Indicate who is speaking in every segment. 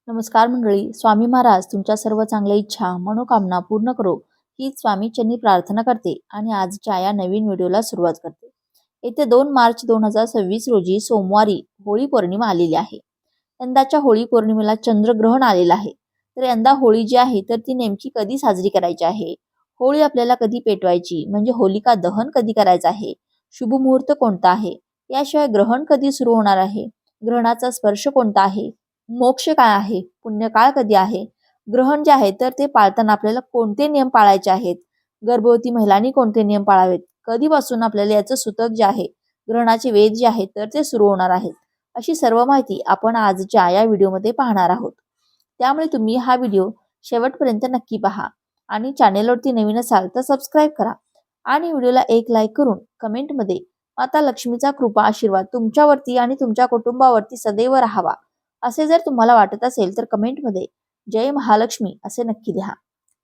Speaker 1: नमस्कार मंडळी. स्वामी महाराज तुमच्या सर्व चांगल्या इच्छा मनोकामना पूर्ण करो ही स्वामी चरणी प्रार्थना करते आणि आजच्या या नवीन व्हिडिओला सुरुवात करते. येथे 2 मार्च 2026 रोजी सोमवारी होळी पौर्णिमा आलेली आहे. यंदाच्या होळी पौर्णिमेला चंद्रग्रहण आलेलं आहे. तर यंदा होळी जी आहे तर ती नेमकी कधी साजरी करायची आहे, होळी आपल्याला कधी पेटवायची म्हणजे होलिका दहन कधी करायचं आहे, शुभ मुहूर्त कोणता आहे, याशिवाय ग्रहण कधी सुरू होणार आहे, ग्रहणाचा स्पर्श कोणता आहे, मोक्ष काय आहे, पुण्यकाळ कधी आहे, ग्रहण जे आहे तर ते पाळताना आपल्याला कोणते नियम पाळायचे आहेत, गर्भवती महिलांनी कोणते नियम पाळावेत, कधीपासून आपल्याला याचं सूतक जे आहे, ग्रहणाचे वेध जे आहेत तर ते सुरू होणार आहेत, अशी सर्व माहिती आपण आजच्या या व्हिडिओमध्ये पाहणार आहोत. त्यामुळे तुम्ही हा व्हिडिओ शेवटपर्यंत नक्की पहा आणि चॅनेलवरती नवीन असाल तर सबस्क्राईब करा आणि व्हिडिओला एक लाईक करून कमेंटमध्ये माता लक्ष्मीचा कृपा आशीर्वाद तुमच्यावरती आणि तुमच्या कुटुंबावरती सदैव राहावा असे जर तुम्हाला वाटत असेल तर कमेंटमध्ये जय महालक्ष्मी असे नक्की लिहा.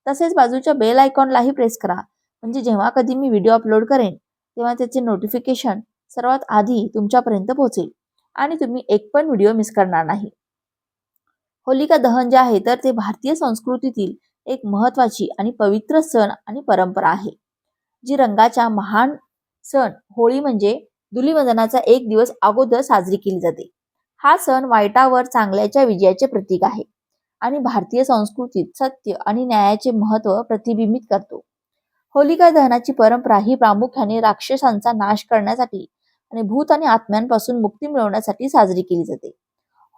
Speaker 1: तसेच बाजूच्या बेल आयकॉनलाही प्रेस करा म्हणजे जेव्हा कधी मी व्हिडिओ अपलोड करेन तेव्हा त्याचे नोटिफिकेशन सर्वात आधी तुमच्यापर्यंत पोहोचेल आणि तुम्ही एक पण व्हिडिओ मिस करणार नाही. होलिका दहन जे आहे तर ते भारतीय संस्कृतीतील एक महत्वाची आणि पवित्र सण आणि परंपरा आहे. जी रंगाच्या महान सण होळी म्हणजे धुलीवंदनाचा एक दिवस अगोदर साजरी केली जाते. हा सण वाईटावर चांगल्याच्या विजयाचे प्रतीक आहे आणि भारतीय संस्कृतीत सत्य आणि न्यायाचे महत्त्व प्रतिबिंबित करतो. होलिका दहनाची परंपरा ही प्रामुख्याने राक्षसांचा नाश करण्यासाठी आणि भूत आणि आत्म्यांपासून मुक्ती मिळवण्यासाठी साजरी केली जाते.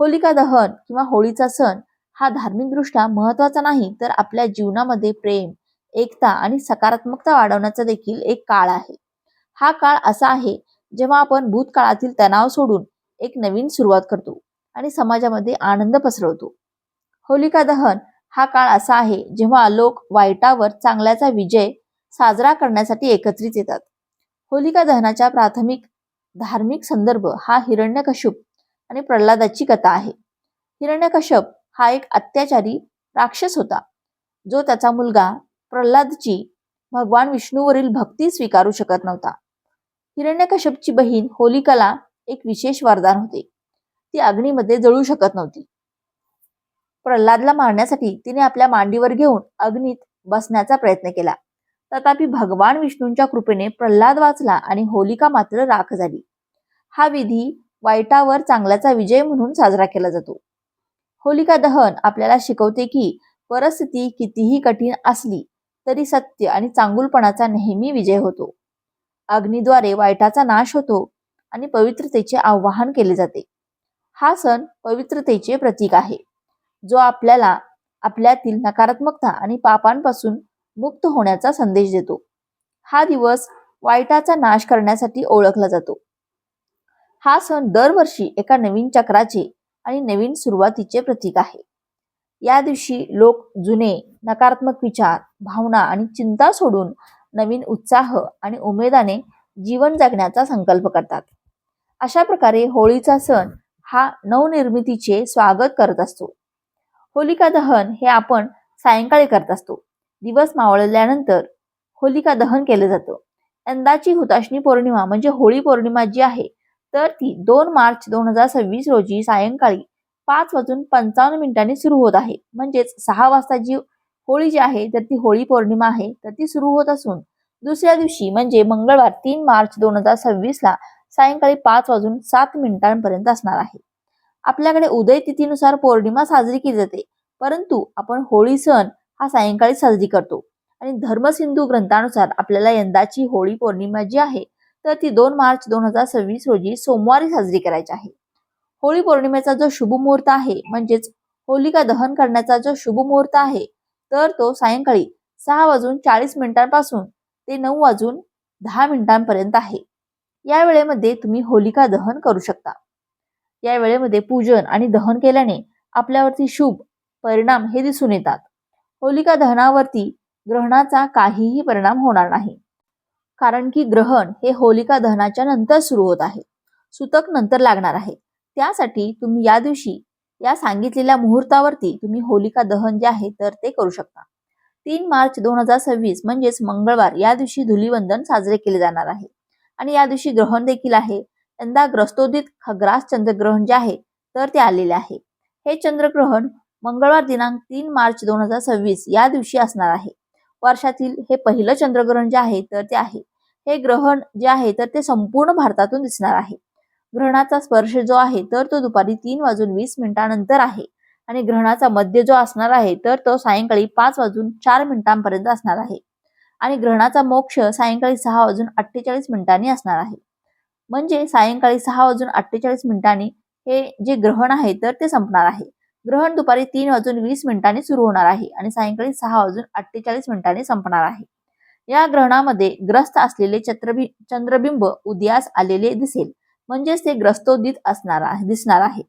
Speaker 1: होलिका दहन किंवा होळीचा सण हा धार्मिकदृष्ट्या महत्त्वाचा नाही तर आपल्या जीवनामध्ये प्रेम, एकता आणि सकारात्मकता वाढवण्याचा देखील एक काळ आहे. हा काळ असा आहे जेव्हा आपण भूतकाळातील तणाव सोडून एक नवीन सुरुवात करतो आणि समाजामध्ये आनंद पसरवतो. होलिका दहन हा काळ असा आहे जेव्हा लोक वाईटावर चांगल्याचा विजय साजरा करण्यासाठी एकत्रित येतात. होलिका दहनाचा प्राथमिक धार्मिक संदर्भ हा हिरण्यकश्यप आणि प्रल्हादाची कथा आहे. हिरण्यकश्यप हा एक अत्याचारी राक्षस होता जो त्याचा मुलगा प्रल्हादची भगवान विष्णूवरील भक्ती स्वीकारू शकत नव्हता. हिरण्यकश्यपची बहीण होलिकाला एक विशेष वरदान होते. ती अग्नीमध्ये जळू शकत नव्हती. प्रल्हादला मारण्यासाठी तिने आपल्या मांडीवर घेऊन अग्नीत बसण्याचा प्रयत्न केला. तथापि भगवान विष्णूंच्या कृपेने प्रल्हाद वाचला आणि होलिका मात्र राख झाली. हा विधी वाईटावर चांगल्याचा विजय म्हणून साजरा केला जातो. होलिका दहन आपल्याला शिकवते की परिस्थिती कितीही कठीण असली तरी सत्य आणि चांगुलपणाचा नेहमी विजय होतो. अग्नीद्वारे वाईटाचा नाश होतो आणि पवित्रतेचे आवाहन केले जाते. हा सण पवित्रतेचे प्रतीक आहे जो आपल्याला आपल्यातील नकारात्मकता आणि पापांपासून मुक्त होण्याचा संदेश देतो. हा दिवस वाईटाचा नाश करण्यासाठी ओळखला जातो. हा सण दरवर्षी एका नवीन चक्राचे आणि नवीन सुरुवातीचे प्रतीक आहे. या दिवशी लोक जुने नकारात्मक विचार, भावना आणि चिंता सोडून नवीन उत्साह आणि उमेदाने जीवन जगण्याचा संकल्प करतात. अशा प्रकारे होळीचा सण हा नवनिर्मितीचे स्वागत करत असतो. होलिका दहन हे आपण सायंकाळी करत असतो. दिवस मावळल्यानंतर होलिका दहन केले जातं. यंदाची हुताशनी पौर्णिमा म्हणजे होळी पौर्णिमा जी आहे तर ती 2 मार्च 2026 रोजी सायंकाळी 5:55 सुरू होत आहे. म्हणजेच 6 वाजता जी होळी जी आहे तर ती होळी पौर्णिमा आहे तर ती सुरू होत असून दुसऱ्या दिवशी म्हणजे मंगळवार 3 मार्च 2026 ला सायंकाळी 5:07 असणार आहे. आपल्याकडे उदय तिथीनुसार पौर्णिमा साजरी केली जाते परंतु आपण होळी सण हा सायंकाळी साजरी करतो आणि धर्मसिंधू ग्रंथानुसार आपल्याला यंदाची होळी पौर्णिमा जी आहे तर ती 2 मार्च 2026 रोजी सोमवारी साजरी करायची आहे. होळी पौर्णिमेचा जो शुभ मुहूर्त आहे म्हणजेच होलिका दहन करण्याचा जो शुभ मुहूर्त आहे तर तो सायंकाळी 6:40 पासून ते 9:10 आहे. या वेळेमध्ये तुम्ही होलिका दहन करू शकता. या वेळेमध्ये पूजन आणि दहन केल्याने आपल्यावरती शुभ परिणाम हे दिसून येतात. होलिका दहनावरती ग्रहणाचा काहीही परिणाम होणार नाही कारण की ग्रहण हे होलिका दहनाच्या नंतर सुरू होत आहे. सूतक नंतर लागणार आहे. त्यासाठी तुम्ही या दिवशी या सांगितलेल्या मुहूर्तावरती तुम्ही होलिका दहन जे आहे तर ते करू शकता. 3 मार्च 2026 म्हणजेच मंगळवार या दिवशी धुलीवंदन साजरे केले जाणार आहे आणि या दिवशी ग्रहण देखील आहे. यंदा ग्रस्तोदित खग्रास चंद्रग्रहण जे आहे तर ते आलेले आहे. हे चंद्रग्रहण मंगळवार दिनांक 3 मार्च 2026 या दिवशी असणार आहे. वर्षातील हे पहिलं चंद्रग्रहण जे आहे तर ते आहे. हे ग्रहण जे आहे तर ते संपूर्ण भारतातून दिसणार आहे. ग्रहणाचा स्पर्श जो आहे तर तो दुपारी 3:20 आहे आणि ग्रहणाचा मध्य जो असणार आहे तर तो सायंकाळी 5:04 असणार आहे आणि ग्रहणाचा मोक्ष सायंकाळी 6:48 असणार आहे. म्हणजे सायंकाळी 6:48 हे जे ग्रहण आहे तर ते संपणार आहे. ग्रहण दुपारी 3:20 सुरू होणार आहे आणि सायंकाळी 6:48 संपणार आहे. या ग्रहणामध्ये ग्रस्त असलेले चंद्रबिंब उदयास आलेले दिसेल, म्हणजेच ते ग्रस्तोदित दिसणार आहे.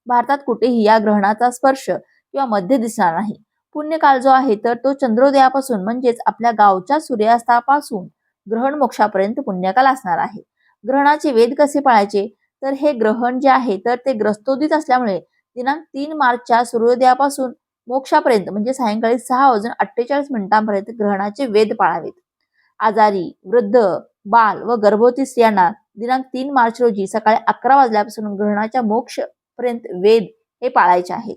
Speaker 1: भारतात कुठेही या ग्रहणाचा स्पर्श किंवा मध्य दिसणार नाही. पुण्यकाळ जो आहे तर तो चंद्रोदयापासून म्हणजेच आपल्या गावच्या सूर्यास्तापासून ग्रहण मोक्षापर्यंत पुण्यकाल असणार आहे. ग्रहणाचे वेध कसे पाळायचे, तर हे ग्रहण जे आहे तर ते ग्रस्तोदित असल्यामुळे दिनांक 3 मार्चच्या सूर्योदयापासून मोक्षापर्यंत म्हणजे सायंकाळी 6:48 ग्रहणाचे वेध पाळावेत. आजारी, वृद्ध, बाल व गर्भवती स्त्रियांना दिनांक 3 मार्च रोजी सकाळी 11 वाजल्यापासून ग्रहणाच्या मोक्ष पर्यंत वेध हे पाळायचे आहेत.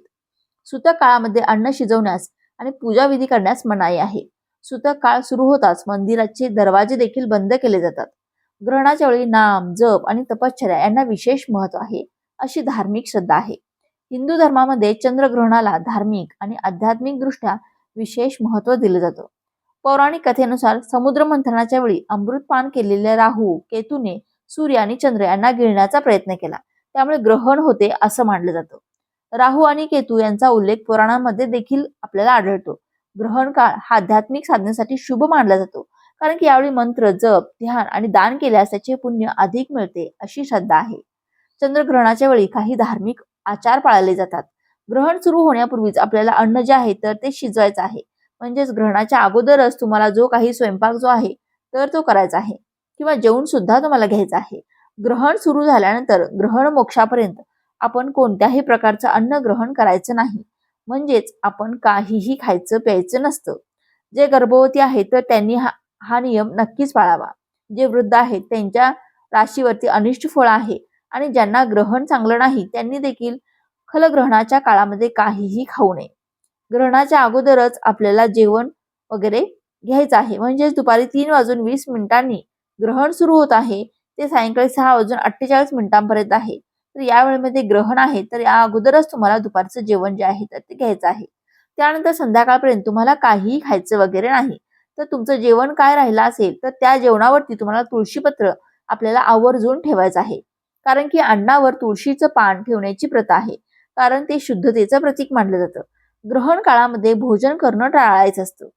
Speaker 1: सूतक काळामध्ये अन्न शिजवण्यास आणि पूजाविधी करण्यास मनाई आहे. सूतक काळ सुरू होताच मंदिराचे दरवाजे देखील बंद केले जातात. ग्रहणाच्या वेळी नाम, जप आणि तपश्चर्या यांना विशेष महत्त्व आहे, अशी धार्मिक श्रद्धा आहे. हिंदू धर्मामध्ये चंद्रग्रहणाला धार्मिक आणि आध्यात्मिक दृष्ट्या विशेष महत्त्व दिले जातं. पौराणिक कथेनुसार समुद्र मंथनाच्या वेळी अमृतपान केलेल्या राहू, केतूने सूर्य आणि चंद्र यांना गिळण्याचा प्रयत्न केला, त्यामुळे ग्रहण होते असं मानलं जातं. राहू आणि केतू यांचा उल्लेख पुराणांमध्ये देखील आपल्याला आढळतो. ग्रहण काळ हा आध्यात्मिक साधनेसाठी शुभ मानला जातो, कारण की यावेळी मंत्र, जप, ध्यान आणि दान केल्यास त्याचे पुण्य अधिक मिळते अशी श्रद्धा आहे. चंद्रग्रहणाच्या वेळी काही धार्मिक आचार पाळले जातात. ग्रहण सुरू होण्यापूर्वीच आपल्याला अन्न जे आहे तर ते शिजवायचं आहे. म्हणजेच ग्रहणाच्या अगोदरच तुम्हाला जो काही स्वयंपाक जो आहे तर तो करायचा आहे किंवा जेवण सुद्धा तुम्हाला घ्यायचं आहे. ग्रहण सुरू झाल्यानंतर ग्रहण मोक्षापर्यंत आपण कोणत्याही प्रकारचं अन्न ग्रहण करायचं नाही. म्हणजेच आपण काहीही खायचं प्यायचं नसतं. जे गर्भवती आहेत तर त्यांनी हा नियम नक्कीच पाळावा. जे वृद्ध आहेत त्यांच्या राशीवरती अनिष्ट फळ आहे आणि ज्यांना ग्रहण चांगलं नाही त्यांनी देखील खलग्रहणाच्या काळामध्ये काहीही खाऊ नये. ग्रहणाच्या अगोदरच आपल्याला जेवण वगैरे घ्यायचं आहे. म्हणजेच दुपारी 3:20 ग्रहण सुरू होत आहे ते सायंकाळी 6:48 आहे. तर या वेळेमध्ये ग्रहण आहे तर या अगोदरच तुम्हाला दुपारचं जेवण जे आहे तर ते घ्यायचं आहे. त्यानंतर संध्याकाळपर्यंत तुम्हाला काहीही खायचं वगैरे नाही. तर तुमचं जेवण काय राहिलं असेल तर त्या जेवणावरती तुम्हाला तुळशीपत्र आपल्याला आवर्जून ठेवायचं आहे. कारण की अन्नावर तुळशीचं पान ठेवण्याची प्रथा आहे, कारण ते शुद्धतेचं प्रतीक मानलं जातं. ग्रहण काळामध्ये भोजन करणं टाळायचं असतं.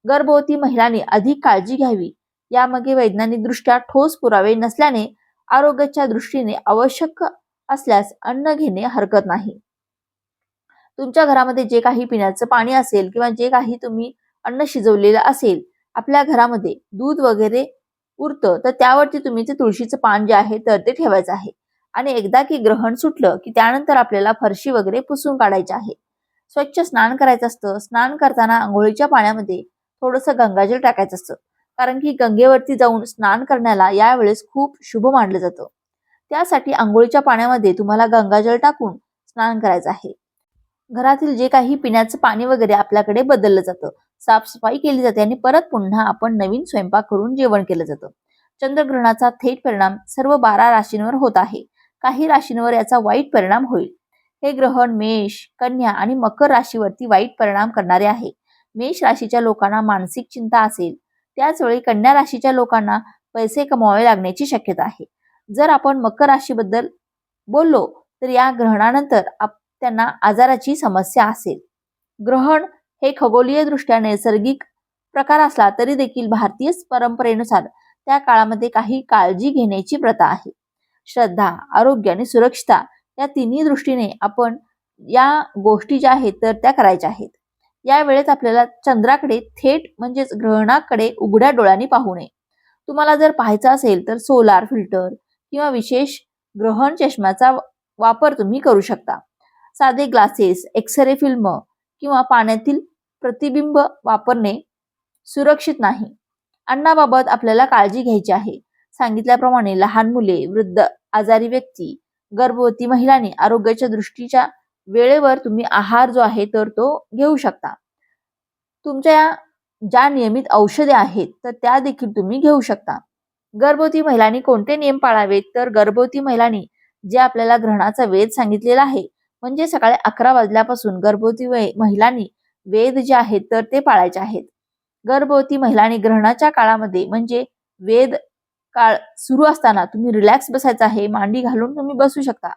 Speaker 1: गर्भवती महिलांनी अधिक काळजी घ्यावी. यामागे वैज्ञानिक दृष्ट्या ठोस पुरावे नसल्याने आरोग्याच्या दृष्टीने आवश्यक असल्यास अन्न घेणे हरकत नाही. तुमच्या घरामध्ये जे काही पिण्याचं पाणी असेल किंवा जे काही तुम्ही अन्न शिजवलेलं असेल, आपल्या घरामध्ये दूध वगैरे उरतं तर त्यावरती तुम्ही ते तुळशीचं पान जे आहे तर ते ठेवायचं आहे. आणि एकदा की ग्रहण सुटलं की त्यानंतर आपल्याला फरशी वगैरे पुसून काढायची आहे. स्वच्छ स्नान करायचं असतं. स्नान करताना अंघोळीच्या पाण्यामध्ये थोडंसं गंगाजल टाकायचं असतं, कारण की गंगेवरती जाऊन स्नान करण्याला यावेळेस खूप शुभ मानलं जातं. त्यासाठी अंघोळीच्या पाण्यामध्ये तुम्हाला गंगाजल टाकून स्नान करायचं आहे. घरातील जे काही पिण्याचं पाणी वगैरे आपल्याकडे बदललं जातं, साफसफाई केली जाते आणि परत पुन्हा आपण नवीन स्वयंपाक करून जेवण केलं जातं. चंद्रग्रहणाचा थेट परिणाम सर्व 12 राशींवर होत आहे. काही राशींवर याचा वाईट परिणाम होईल. हे ग्रहण मेष, कन्या आणि मकर राशीवरती वाईट परिणाम करणारे आहे. मेष राशीच्या लोकांना मानसिक चिंता असेल, त्याचवेळी कन्या राशीच्या लोकांना पैसे कमवावे लागण्याची शक्यता आहे. जर आपण मकर राशीबद्दल बोललो तर या ग्रहणानंतर त्यांना आजाराची समस्या असेल. ग्रहण हे खगोलीय दृष्ट्या नैसर्गिक प्रकार असला तरी देखील भारतीय परंपरेनुसार त्या काळामध्ये काही काळजी घेण्याची प्रथा आहे. श्रद्धा, आरोग्य आणि सुरक्षितता या तिन्ही दृष्टीने आपण या गोष्टी ज्या आहेत तर त्या करायच्या आहेत. या वेळेत आपल्याला चंद्राकडे थेट म्हणजेच ग्रहणाकडे उघड्या डोळ्यांनी पाहू नये. तुम्हाला जर पाहायचं असेल तर सोलार फिल्टर किंवा विशेष ग्रहण चष्म्याचा वापर तुम्ही करू शकता. साधे ग्लासेस, एक्सरे फिल्म किंवा पाण्यातील प्रतिबिंब वापरणे सुरक्षित नाही. अन्नाबाबत आपल्याला काळजी घ्यायची आहे. सांगितल्याप्रमाणे लहान मुले, वृद्ध, आजारी व्यक्ती, गर्भवती महिलांनी आरोग्याच्या दृष्टीच्या वेळेवर तुम्ही आहार जो आहे तर तो घेऊ शकता. तुमच्या ज्या नियमित औषधे आहेत तर त्या देखील तुम्ही घेऊ शकता. गर्भवती महिलांनी कोणते नियम पाळावेत, तर गर्भवती महिलांनी जे आपल्याला ग्रहणाचा वेध सांगितलेला आहे, म्हणजे सकाळी 11 वाजल्यापासून गर्भवती महिलांनी वेध जे आहेत तर ते पाळायचे आहेत. गर्भवती महिलांनी ग्रहणाच्या काळामध्ये म्हणजे वेध काळ सुरू असताना तुम्ही रिलॅक्स बसायचं आहे, मांडी घालून तुम्ही बसू शकता.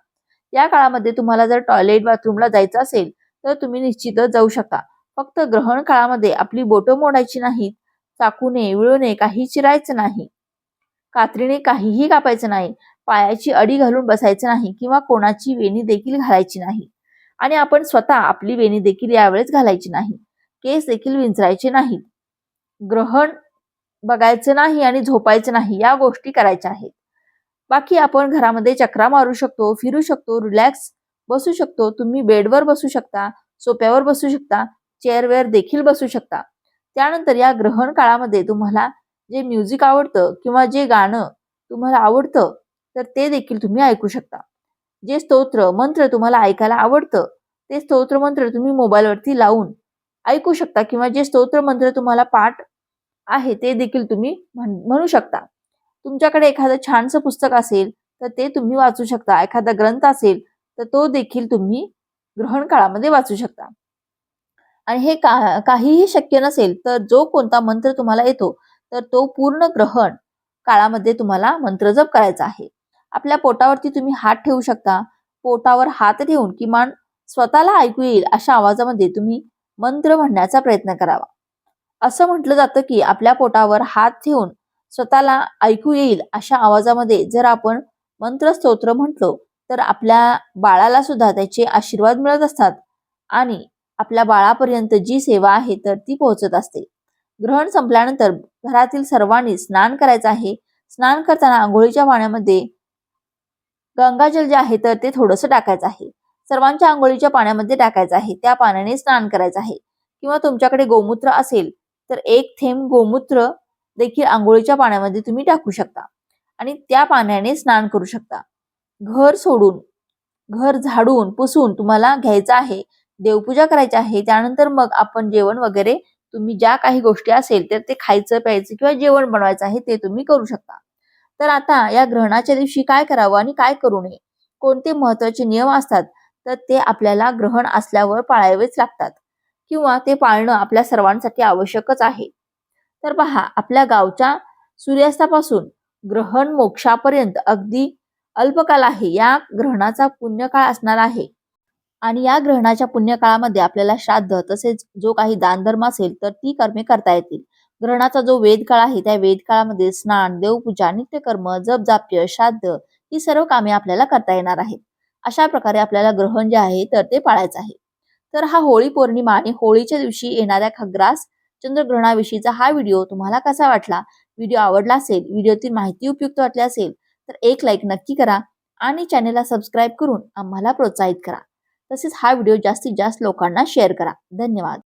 Speaker 1: या काळामध्ये तुम्हाला जर टॉयलेट बाथरूमला जायचं असेल तर तुम्ही निश्चितच जाऊ शकता. फक्त ग्रहण काळामध्ये आपली बोटं मोडायची नाहीत, चाकूने विळूने काही चिरायचं नाही, कात्रीने काहीही कापायचं नाही, पायाची अडी घालून बसायचं नाही किंवा कोणाची वेणी देखील घालायची नाही. आणि आपण स्वतः आपली वेणी देखील यावेळेस घालायची नाही. केस देखील विंचरायचे नाहीत. ग्रहण बघायचं नाही आणि झोपायचं नाही, या गोष्टी करायच्या आहेत. बाकी आपण घरामध्ये चक्रा मारू शकतो, फिरू शकतो, रिलॅक्स बसू शकतो. तुम्ही बेडवर बसू शकता, सोफ्यावर बसू शकता, चेअरवर देखील बसू शकता. त्यानंतर या ग्रहण काळामध्ये तुम्हाला जे म्युझिक आवडतं किंवा जे गाणं तुम्हाला आवडतं तर ते देखील तुम्ही ऐकू शकता. जे स्तोत्र मंत्र तुम्हाला ऐकायला आवडतं ते स्तोत्र मंत्र तुम्ही मोबाईलवरती लावून ऐकू शकता किंवा जे स्तोत्र मंत्र तुम्हाला पाठ आहे ते देखील तुम्ही म्हणू शकता. तुमच्याकडे एखादं छानसं पुस्तक असेल तर ते तुम्ही वाचू शकता. एखादा ग्रंथ असेल तर तो देखील तुम्ही ग्रहण काळामध्ये वाचू शकता. आणि हे काहीही शक्य नसेल तर जो कोणता मंत्र तुम्हाला येतो तर तो पूर्ण ग्रहण काळामध्ये तुम्हाला मंत्र जप करायचा आहे. आपल्या पोटावरती तुम्ही हात ठेवू शकता. पोटावर हात ठेवून किमान स्वतःला ऐकू येईल अशा आवाजामध्ये तुम्ही मंत्र म्हणण्याचा प्रयत्न करावा. असं म्हटलं जातं की आपल्या पोटावर हात ठेवून स्वतःला ऐकू येईल अशा आवाजामध्ये जर आपण मंत्र स्तोत्र म्हटलो तर आपल्या बाळाला सुद्धा त्याचे आशीर्वाद मिळत असतात आणि आपल्या बाळापर्यंत जी सेवा आहे तर ती पोहोचत असते. ग्रहण संपल्यानंतर घरातील सर्वांनी स्नान करायचं आहे. स्नान करताना अंघोळीच्या पाण्यामध्ये गंगाजल जे आहे तर ते थोडंसं टाकायचं आहे. सर्वांच्या अंघोळीच्या पाण्यामध्ये टाकायचं आहे. त्या पाण्याने स्नान करायचं आहे. किंवा तुमच्याकडे गोमूत्र असेल तर एक थेंब गोमूत्र देखील अंघोळीच्या पाण्यामध्ये तुम्ही टाकू शकता आणि त्या पाण्याने स्नान करू शकता. घर सोडून, घर झाडून पुसून तुम्हाला घ्यायचं आहे, देवपूजा करायची आहे. त्यानंतर मग आपण जेवण वगैरे तुम्ही ज्या काही गोष्टी असेल तर ते खायचं प्यायचं किंवा जेवण बनवायचं आहे ते तुम्ही करू शकता. तर आता या ग्रहणाच्या दिवशी काय करावं आणि काय करू नये, कोणते महत्वाचे नियम असतात तर ते आपल्याला ग्रहण असल्यावर पाळावेच लागतात किंवा ते पाळणं आपल्या सर्वांसाठी आवश्यकच आहे. तर पहा, आपल्या गावच्या सूर्यास्तापासून ग्रहण मोक्षापर्यंत अगदी अल्पकाल आहे. या ग्रहणाचा पुण्यकाळ असणार आहे आणि या ग्रहणाच्या पुण्यकाळामध्ये आपल्याला श्राद्ध तसेच जो काही दानधर्म असेल तर ती कर्मे करता येतील. ग्रहणाचा जो वेदकाळ आहे त्या वेदकाळामध्ये स्नान, देवपूजा, नित्यकर्म, जपजाप्य, श्राद्ध ही सर्व कामे आपल्याला करता येणार आहेत. अशा प्रकारे आपल्याला ग्रहण जे आहे तर ते पाळायचं आहे. तर हा होळी पौर्णिमा आणि होळीच्या दिवशी येणाऱ्या खग्रास चंद्रग्रहणाविषयीचा हा व्हिडिओ तुम्हाला कसा वाटला? व्हिडिओ आवडला असेल, व्हिडिओतील माहिती उपयुक्त वाटली असेल तर एक लाईक नक्की करा आणि चॅनेलला सबस्क्राईब करून आम्हाला प्रोत्साहित करा. तसेच हा व्हिडिओ जास्तीत जास्त लोकांना शेअर करा. धन्यवाद.